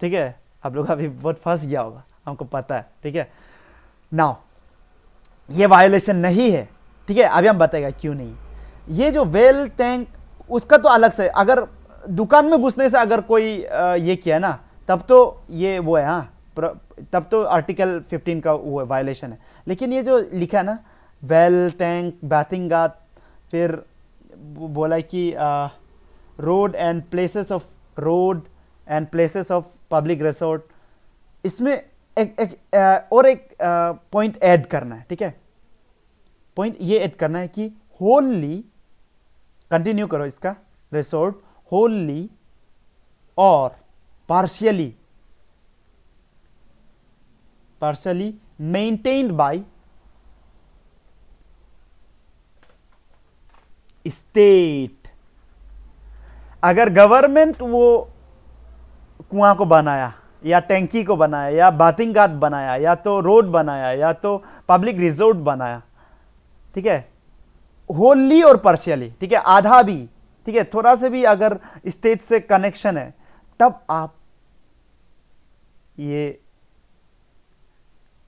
ठीक है। आप लोग अभी बहुत फंस गया होगा, हमको पता है, ठीक है। नाउ ये वायलेशन नहीं है, ठीक है। अभी हम बताएगा क्यों नहीं। ये जो वेल टैंक, उसका तो अलग से, अगर दुकान में घुसने से अगर कोई ये किया ना, तब तो ये वो है, हाँ, तब तो आर्टिकल 15 का वो वायलेशन है। लेकिन ये जो लिखा है ना, वेल टैंक, बाथिंग बाथ, फिर बोला कि road and places of public resort, इसमें एक पॉइंट ऐड करना है, ठीक है। पॉइंट ये ऐड करना है कि होली, कंटिन्यू करो इसका, रिसोर्ट होली और पार्शियली मेंटेन्ड बाय स्टेट। अगर गवर्नमेंट वो कुआं को बनाया या टैंकी को बनाया या बाथिंग बाथ बनाया या तो रोड बनाया या तो पब्लिक रिसोर्ट बनाया, ठीक है, होली और पार्शियली, ठीक है, आधा भी, ठीक है, थोड़ा से भी अगर स्टेट से कनेक्शन है, तब आप ये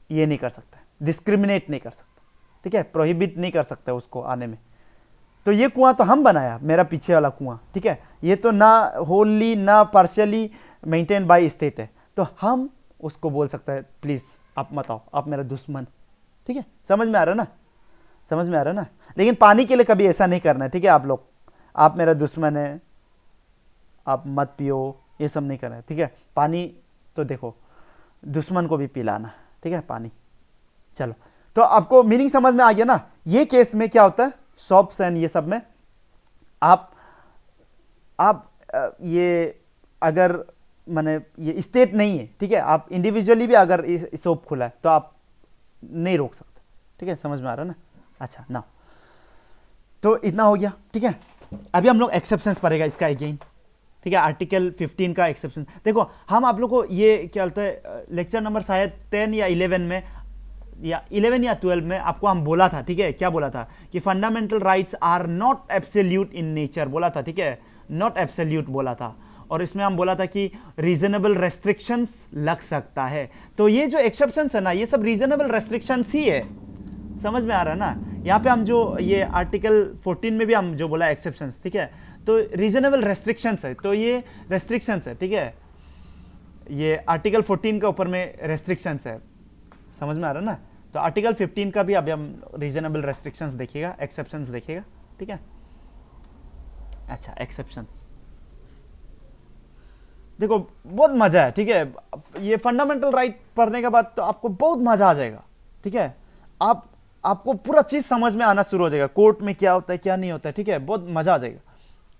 नहीं कर सकते, डिस्क्रिमिनेट नहीं कर सकते, ठीक है, प्रोहिबिट नहीं कर सकते उसको आने में। तो ये कुआं तो हम बनाया, मेरा पीछे वाला कुआं, ठीक है, ये तो ना होली ना पार्शियली मेंटेन बाय स्टेट है, तो हम उसको बोल सकते हैं प्लीज आप मत आओ, आप मेरा दुश्मन, ठीक है। समझ में आ रहा है ना? लेकिन पानी के लिए कभी ऐसा नहीं करना है, ठीक है। आप लोग, आप मेरा दुश्मन है, आप मत पियो, ये सब नहीं करना है, ठीक है। पानी तो देखो, दुश्मन को भी पिलाना, ठीक है, पानी। चलो, तो आपको मीनिंग समझ में आ गया ना। ये केस में क्या होता है, शॉप्स एंड ये सब में आप ये अगर माने ये स्टेट नहीं है, ठीक है, आप इंडिविजुअली भी अगर शॉप खुला है तो आप नहीं रोक सकते, ठीक है। समझ में आ रहा है ना? अच्छा ना, तो इतना हो गया, ठीक है। अभी हम लोग एक्सेप्शंस पढ़ेगा इसका अगेन, ठीक है। आर्टिकल 15 का एक्सेप्शन देखो, हम आप लोग को ये क्या बोलते हैं, लेक्चर नंबर शायद 10 या 11 में या 11 या 12 में आपको हम बोला था, ठीक है। क्या बोला था कि fundamental rights are not absolute in nature, बोला था, ठीक है, नॉट एब्सोल्यूट बोला था। और इसमें हम बोला था कि रीजनेबल रेस्ट्रिक्शंस लग सकता है। तो ये जो एक्सेप्शंस है ना, ये सब रीजनेबल रेस्ट्रिक्शंस ही है। समझ में आ रहा है ना? यहाँ पे हम जो ये आर्टिकल 14 में भी हम जो बोला एक्सेप्शंस, ठीक है, तो रीजनेबल रेस्ट्रिक्शंस है, तो ये रेस्ट्रिक्शंस है, ठीक है। ये आर्टिकल 14 के ऊपर में रेस्ट्रिक्शंस है, समझ में आ रहा है ना? तो आर्टिकल 15 का भी अभी हम रीजनेबल रेस्ट्रिक्शंस देखिएगा, एक्सेप्शंस देखिएगा, ठीक है। अच्छा, एक्सेप्शंस देखो, बहुत मजा है, ठीक है। ये फंडामेंटल राइट पढ़ने के बाद तो आपको बहुत मजा आ जाएगा, ठीक है। आपको पूरा चीज समझ में आना शुरू हो जाएगा, कोर्ट में क्या होता है क्या नहीं होता है, ठीक है, बहुत मजा आ जाएगा,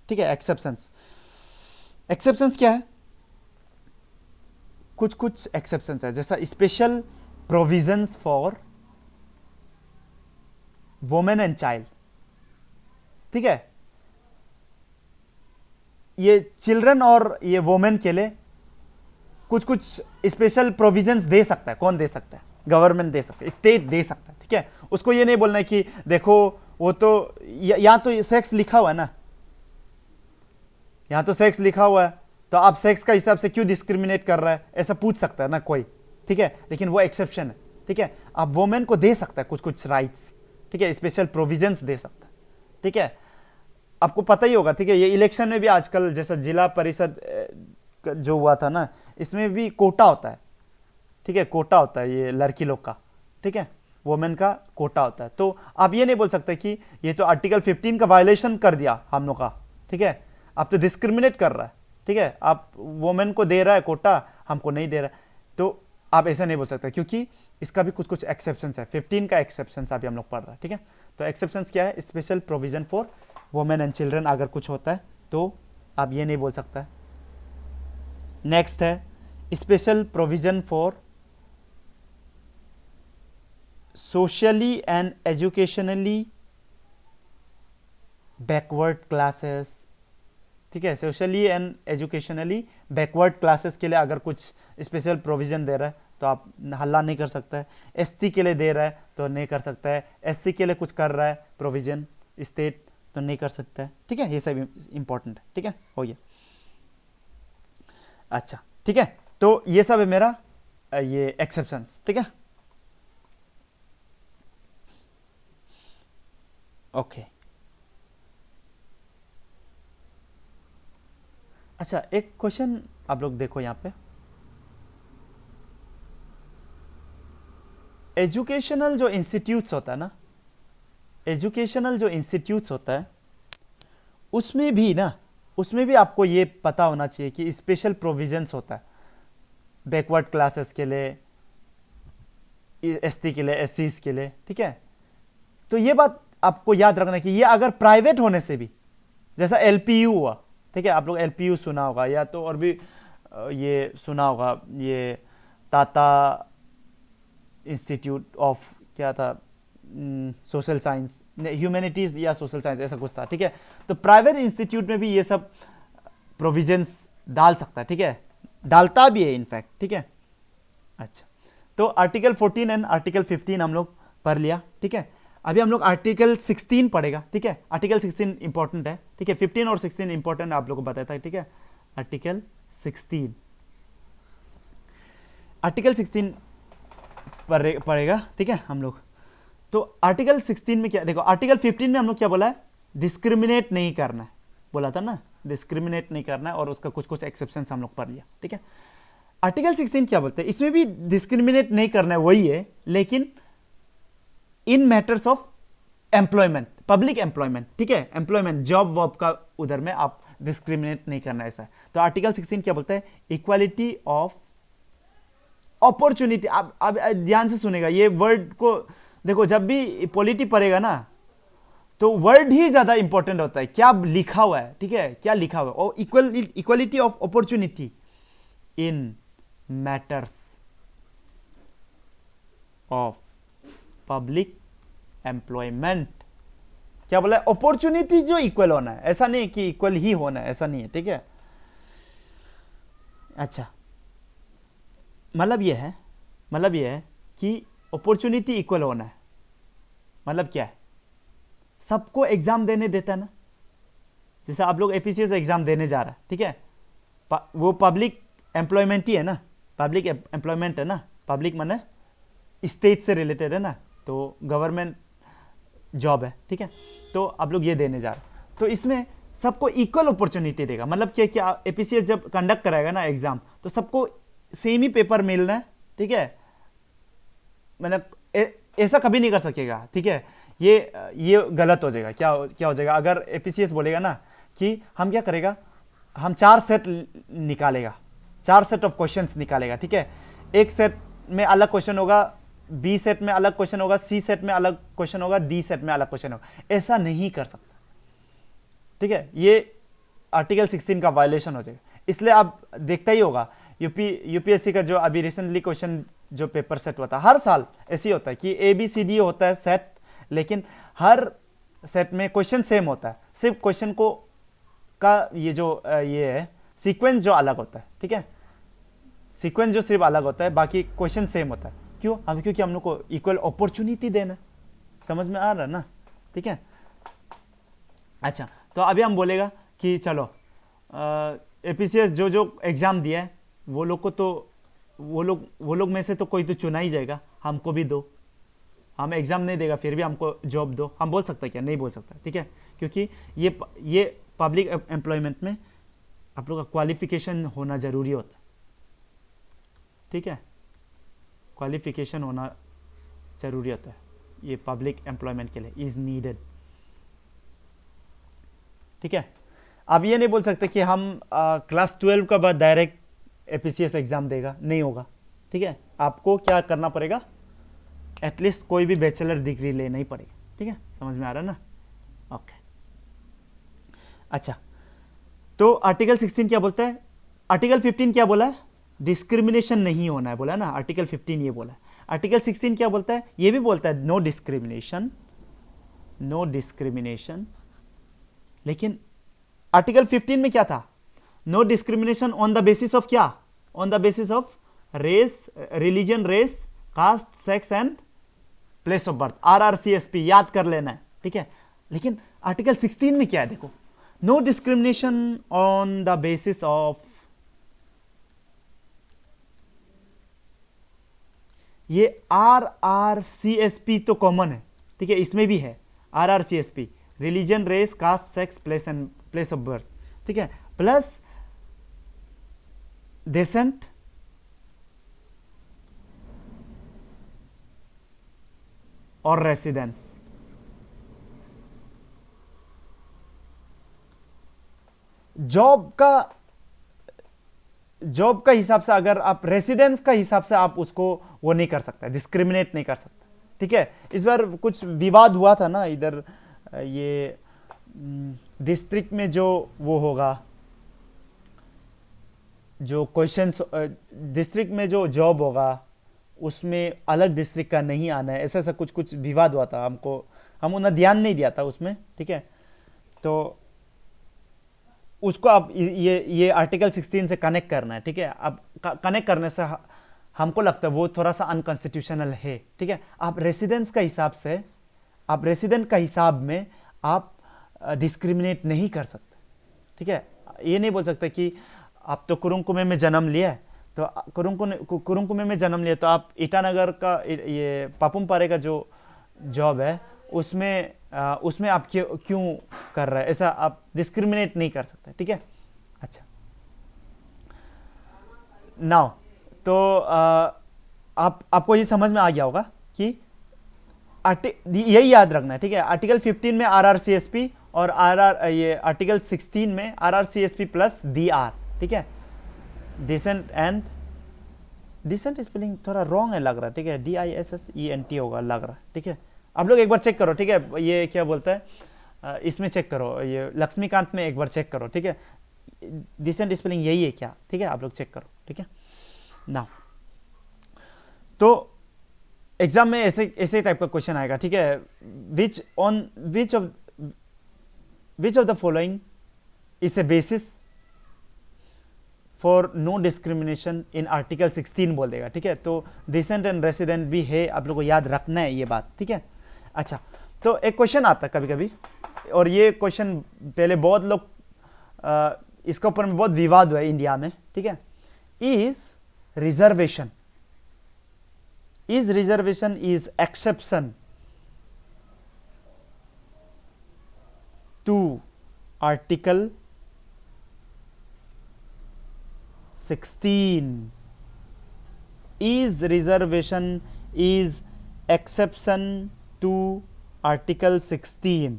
ठीक है। एक्सेप्शंस क्या है? कुछ एक्सेप्शंस है, जैसा special provisions for women and child, ठीक है। ये चिल्ड्रन और ये वुमेन के लिए कुछ स्पेशल प्रोविजंस दे सकता है। कौन दे सकता है? गवर्नमेंट दे सकता है, स्टेट दे सकता है, ठीक है। उसको ये नहीं बोलना है कि देखो वो तो यहाँ तो सेक्स लिखा हुआ है ना, यहाँ तो सेक्स लिखा हुआ है, तो आप सेक्स का हिसाब से क्यों डिस्क्रिमिनेट कर रहा है, ऐसा पूछ सकता है ना कोई, ठीक है। लेकिन वो एक्सेप्शन है, ठीक है। आप वोमेन को दे सकता है कुछ कुछ राइट्स, ठीक है, स्पेशल प्रोविजंस दे सकता है, ठीक है। आपको पता ही होगा, ठीक है, ये इलेक्शन में भी आजकल जैसा जिला परिषद जो हुआ था ना, इसमें भी कोटा होता है, ठीक है, कोटा होता है ये लड़की लोग का, ठीक है, वोमेन का कोटा होता है। तो आप ये नहीं बोल सकते कि ये तो आर्टिकल 15 का वायलेशन कर दिया हम लोग का, ठीक है, आप तो डिस्क्रिमिनेट कर रहा है, ठीक है, आप वोमेन को दे रहा है कोटा, हमको नहीं दे रहा है, तो आप ऐसा नहीं बोल सकते, क्योंकि इसका भी कुछ कुछ एक्सेप्शंस है। 15 का एक्सेप्शंस अभी हम लोग पढ़ रहे हैं, ठीक है। तो एक्सेप्शंस क्या है, special provision for women and children, अगर कुछ होता है तो आप ये नहीं बोल सकता है। नेक्स्ट है special provision for socially and educationally backward classes, ठीक है, socially and educationally backward classes के लिए अगर कुछ स्पेशल प्रोविजन दे रहा है तो आप हल्ला नहीं कर सकता है। एसटी के लिए दे रहा है तो नहीं कर सकता है, एससी के लिए कुछ कर रहा है प्रोविजन स्टेट तो नहीं कर सकता है, ठीक है। ये सब इंपॉर्टेंट है, ठीक है, हो गया। अच्छा, ठीक है, तो ये सब है मेरा ये एक्सेप्शंस, ठीक है, ओके। अच्छा, एक क्वेश्चन आप लोग देखो यहाँ पे, एजुकेशनल जो इंस्टीट्यूट्स होता है ना, एजुकेशनल जो इंस्टीट्यूट्स होता है उसमें भी आपको ये पता होना चाहिए कि स्पेशल प्रोविजंस होता है बैकवर्ड क्लासेस के लिए, एसटी के लिए, एससीज के लिए, ठीक है। तो ये बात आपको याद रखना कि ये अगर प्राइवेट होने से भी, जैसा एलपीयू हुआ, ठीक है, आप लोग एलपीयू सुना होगा, या तो और भी ये सुना होगा, ये टाटा इंस्टीट्यूट ऑफ क्या था, सोशल साइंस, ह्यूमैनिटीज या सोशल साइंस, ऐसा कुछ था, ठीक है। तो प्राइवेट इंस्टीट्यूट में भी ये सब प्रोविजंस डाल सकता है, ठीक है, डालता भी है इनफैक्ट, ठीक है। अच्छा, तो आर्टिकल 14 एंड आर्टिकल 15 हम लोग पढ़ लिया, ठीक है। अभी हम लोग आर्टिकल 16 पढ़ेगा, ठीक है। आर्टिकल 16 इंपॉर्टेंट है, ठीक है, 15 और 16 इंपॉर्टेंट आप लोगों को बताया था, ठीक है। आर्टिकल 16, आर्टिकल 16 पढ़ेगा, ठीक है हम लोग। तो आर्टिकल 16 में क्या, देखो आर्टिकल 15 में हम लोग क्या बोला है, डिस्क्रिमिनेट नहीं करना है, बोला था ना, डिस्क्रिमिनेट नहीं करना है, और उसका कुछ कुछ एक्सेप्शन हम लोग पढ़ लिया, ठीक है। आर्टिकल 16 क्या बोलते हैं, इसमें भी डिस्क्रिमिनेट नहीं करना है, वही है, लेकिन in matters of employment, public employment, ठीक है, एम्प्लॉयमेंट, जॉब वॉब का उधर में आप डिस्क्रिमिनेट नहीं करना, ऐसा है। तो आर्टिकल 16 क्या बोलता है, इक्वालिटी ऑफ अपॉर्चुनिटी। आप ध्यान से सुनेगा ये वर्ड को, देखो जब भी पॉलिटी पढ़ेगा ना तो वर्ड ही ज्यादा इंपॉर्टेंट होता है, क्या लिखा हुआ है, ठीक है, क्या लिखा हुआ है, और equality of opportunity in matters of public employment. क्या बोला है, अपॉर्चुनिटी जो इक्वल होना है, ऐसा नहीं कि इक्वल ही होना है, ऐसा नहीं है, ठीक है। अच्छा, मतलब यह है कि अपॉर्चुनिटी इक्वल होना है, मतलब क्या है, सबको एग्जाम देने देता है ना, जैसे आप लोग एपीसीएस एग्जाम देने जा रहा है, ठीक है, वो पब्लिक एम्प्लॉयमेंट ही है ना, पब्लिक एम्प्लॉयमेंट है ना, पब्लिक माने स्टेट से रिलेटेड है ना, तो गवर्नमेंट जॉब है, ठीक है। तो आप लोग ये देने जा रहे हैं, तो इसमें सबको इक्वल अपॉर्चुनिटी देगा, मतलब क्या एपीसीएस जब कंडक्ट कराएगा ना एग्जाम, तो सबको सेम ही पेपर मिलना है, ठीक है, मतलब ऐसा कभी नहीं कर सकेगा, ठीक है, ये गलत हो जाएगा। क्या हो जाएगा, अगर एपीसीएस बोलेगा ना कि हम क्या करेगा, हम 4 सेट निकालेगा, 4 सेट ऑफ क्वेश्चंस निकालेगा, ठीक है, एक सेट में अलग क्वेश्चन होगा, बी सेट में अलग क्वेश्चन होगा, सी सेट में अलग क्वेश्चन होगा, डी सेट में अलग क्वेश्चन होगा, ऐसा नहीं कर सकता, ठीक है, ये आर्टिकल 16 का वायलेशन हो जाएगा। इसलिए आप देखता ही होगा यूपीएससी का जो अभी रिसेंटली क्वेश्चन जो पेपर सेट हुआ था, हर साल ऐसे ही होता है कि ABCD होता है सेट, लेकिन हर सेट में क्वेश्चन सेम होता है, सिर्फ क्वेश्चन को का ये है सीक्वेंस जो अलग होता है, ठीक है, सीक्वेंस जो सिर्फ अलग होता है, बाकी क्वेश्चन सेम होता है। क्यों? क्योंकि हम लोग को इक्वल अपॉर्चुनिटी देना है। समझ में आ रहा है ना? ठीक है। अच्छा, तो अभी हम बोलेगा कि चलो एपीसीएस जो जो एग्जाम दिया है वो लोग को तो वो लोग में से तो कोई तो चुना ही जाएगा, हमको भी दो। हम एग्जाम नहीं देगा फिर भी हमको जॉब दो, हम बोल सकते हैं क्या? नहीं बोल सकता, ठीक है। क्योंकि ये पब्लिक एम्प्लॉयमेंट में आप लोग का क्वालिफिकेशन होना जरूरी होता है, ठीक है। क्वालिफिकेशन होना जरूरी होता है ये पब्लिक एम्प्लॉयमेंट के लिए, इज नीडेड, ठीक है। आप ये नहीं बोल सकते कि हम क्लास 12 का बाद डायरेक्ट एपीसीएस एग्जाम देगा, नहीं होगा, ठीक है। आपको क्या करना पड़ेगा? एटलीस्ट कोई भी बैचलर डिग्री लेना ही पड़ेगा, ठीक है। समझ में आ रहा है ना? ओके। अच्छा, तो आर्टिकल 16 क्या बोलता है? आर्टिकल 15 क्या बोला है? डिस्क्रिमिनेशन नहीं होना है, बोला है ना। आर्टिकल 15 ये बोला है। आर्टिकल 16 क्या बोलता है? ये भी बोलता है नो डिस्क्रिमिनेशन, नो डिस्क्रिमिनेशन। लेकिन आर्टिकल 15 में क्या था? No discrimination on the basis of क्या? On the basis of race, religion, race, caste, sex and place of birth, RRCSP, याद कर लेना है, ठीक है। लेकिन आर्टिकल 16 में क्या है? देखो, no discrimination on the basis of, ये RRCSP तो कॉमन है, ठीक है, इसमें भी है RRCSP, religion, race, caste, sex, place and place of birth, ठीक है, प्लस डेसेंट, और रेसिडेंस। जॉब का हिसाब से, अगर आप रेसिडेंस का हिसाब से आप उसको वो नहीं कर सकता, डिस्क्रिमिनेट नहीं कर सकता, ठीक है। इस बार कुछ विवाद हुआ था ना इधर, ये डिस्ट्रिक्ट में जो वो होगा, जो क्वेश्चंस, डिस्ट्रिक्ट में जो जॉब होगा उसमें अलग डिस्ट्रिक्ट का नहीं आना है, ऐसा कुछ विवाद हुआ था। हम उन्हें ध्यान नहीं दिया था उसमें, ठीक है। तो उसको आप ये आर्टिकल 16 से कनेक्ट करना है, ठीक है। अब कनेक्ट करने से हमको लगता है वो थोड़ा सा अनकॉन्स्टिट्यूशनल है, ठीक है। आप रेसिडेंस का हिसाब से, आप रेसिडेंट का हिसाब में आप डिस्क्रिमिनेट नहीं कर सकते, ठीक है। ये नहीं बोल सकते कि आप तो कुरुंकुमे में जन्म लिया है, तो कुरुंकुमे में जन्म लिया तो आप ईटानगर का ये पापुम पारे का जो जॉब है उसमें आप क्यों कर रहे हैं, ऐसा आप डिस्क्रिमिनेट नहीं कर सकते, ठीक है। अच्छा, नाउ तो आपको ये समझ में आ गया होगा कि यही याद रखना है, ठीक है। आर्टिकल 15 में RRCSP और ये आर्टिकल 16 में RRCSP प्लस DR, ठीक है। डिसेंट स्पेलिंग थोड़ा रॉन्ग है लग रहा है, ठीक है। DISSENT होगा लग रहा है, ठीक है। आप लोग एक बार चेक करो, ठीक है। ये क्या बोलता है इसमें चेक करो, ये लक्ष्मीकांत में एक बार चेक करो, ठीक है। डिसेंट स्पेलिंग यही है क्या, ठीक है। आप लोग चेक करो, ठीक है ना। तो एग्जाम में ऐसे टाइप का क्वेश्चन आएगा, ठीक है। Which of the following is a basis for no discrimination in article 16 बोल देगा, ठीक है। तो डिसेंट एंड रेसिडेंट भी है, आप लोगों को याद रखना है ये बात, ठीक है। अच्छा, तो एक क्वेश्चन आता है कभी कभी, और ये क्वेश्चन पहले बहुत लोग इसके ऊपर में बहुत विवाद हुआ है इंडिया में, ठीक है। Is reservation is exception to article 16? Is reservation is exception to article 16?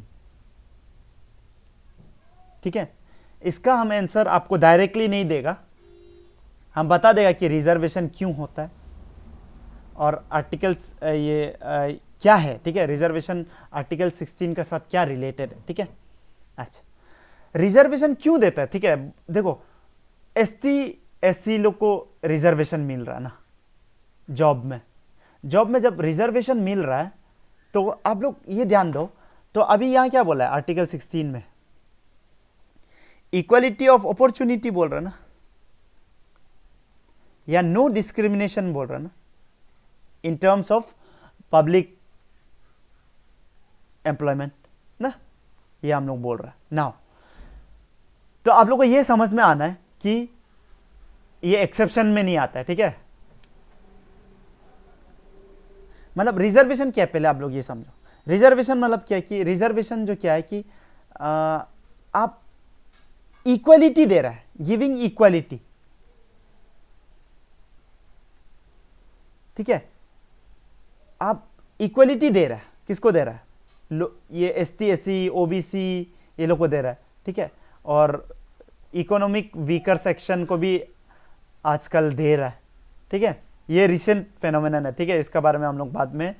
ठीक है। इसका हम आंसर आपको डायरेक्टली नहीं देगा, हम बता देगा कि रिजर्वेशन क्यों होता है और आर्टिकल्स ये क्या है, ठीक है। रिजर्वेशन आर्टिकल 16 के साथ क्या रिलेटेड है, ठीक है। अच्छा, रिजर्वेशन क्यों देता है, ठीक है। देखो, SC लोग को रिजर्वेशन मिल रहा है ना जॉब में जब रिजर्वेशन मिल रहा है तो आप लोग ये ध्यान दो, तो अभी यहां क्या बोला है आर्टिकल 16 में? इक्वालिटी ऑफ अपॉर्चुनिटी बोल रहा है ना, या नो डिस्क्रिमिनेशन बोल रहा है ना। In terms of public employment ना, ये हम लोग बोल रहे हैं नाउ। तो आप लोग को ये समझ में आना है कि ये एक्सेप्शन में नहीं आता है, ठीक है। मतलब रिजर्वेशन क्या है, पहले आप लोग ये समझो। रिजर्वेशन मतलब क्या है कि रिजर्वेशन जो क्या है कि आप इक्वलिटी दे रहा है, गिविंग इक्वलिटी, ठीक है। आप इक्वलिटी दे रहा है, किसको दे रहा है? ये एसटी एससी ओबीसी ये लोग को दे रहा है, ठीक है। और इकोनॉमिक वीकर सेक्शन को भी आजकल दे रहा है, ठीक है। ये रिसेंट फेनोमेनन है, ठीक है। इसका बारे में हम लोग बाद में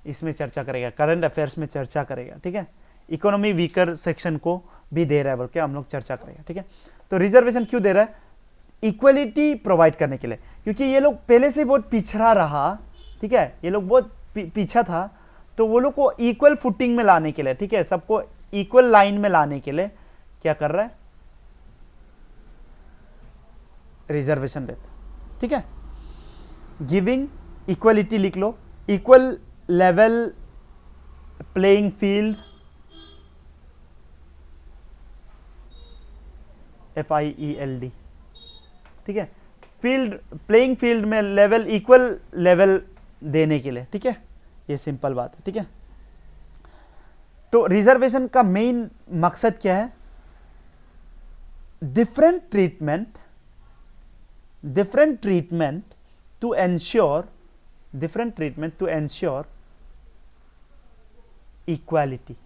इसमें चर्चा करेगा, करंट अफेयर्स में चर्चा करेगा, ठीक है। इकोनॉमी वीकर सेक्शन को भी दे रहा है बोल के हम लोग चर्चा करेगा, ठीक है। तो रिजर्वेशन क्यों दे रहा है? इक्वलिटी प्रोवाइड करने के लिए, क्योंकि ये लोग पहले से बहुत पिछड़ा रहा, ठीक है। ये लोग बहुत पीछा था, तो वो लोग को इक्वल फुटिंग में लाने के लिए, ठीक है, सबको इक्वल लाइन में लाने के लिए क्या कर रहा है? रिजर्वेशन देता, ठीक है। गिविंग इक्वलिटी लिख लो, equal level playing field, FIELD, ठीक है। फील्ड, प्लेइंग फील्ड में लेवल, इक्वल लेवल देने के लिए, ठीक है। ये सिंपल बात है, ठीक है। तो रिजर्वेशन का मेन मकसद क्या है? Different treatment to ensure equality,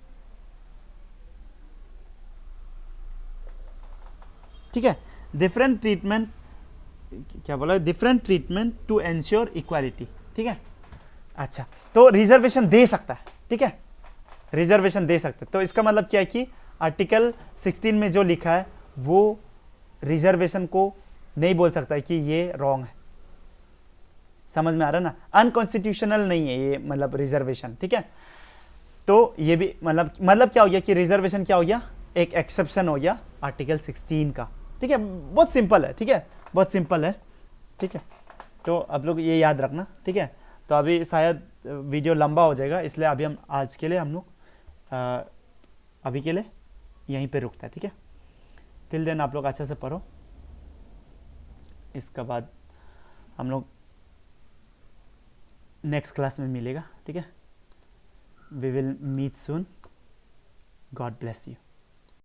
ठीक है। डिफरेंट ट्रीटमेंट, क्या बोला? Different treatment to ensure equality, ठीक है। अच्छा, तो रिजर्वेशन दे सकता है, ठीक है, रिजर्वेशन दे सकते हैं। तो इसका मतलब क्या है कि आर्टिकल 16 में जो लिखा है वो रिजर्वेशन को नहीं बोल सकता है कि ये रॉन्ग है। समझ में आ रहा है ना? अनकॉन्स्टिट्यूशनल नहीं है ये, मतलब रिजर्वेशन, ठीक है। तो ये भी मतलब क्या हो गया कि रिजर्वेशन क्या हो गया? एक एक्सेप्शन हो गया आर्टिकल 16 का, ठीक है। बहुत सिंपल है, ठीक है, बहुत सिंपल है, ठीक है। तो आप लोग ये याद रखना, ठीक है। तो अभी शायद वीडियो लंबा हो जाएगा, इसलिए अभी हम आज के लिए हम लोग अभी के लिए यहीं पे रुकता है, ठीक है। टिल देन आप लोग अच्छे से पढ़ो, इसके बाद हम लोग नेक्स्ट क्लास में मिलेगा, ठीक है। We will meet soon. God bless you.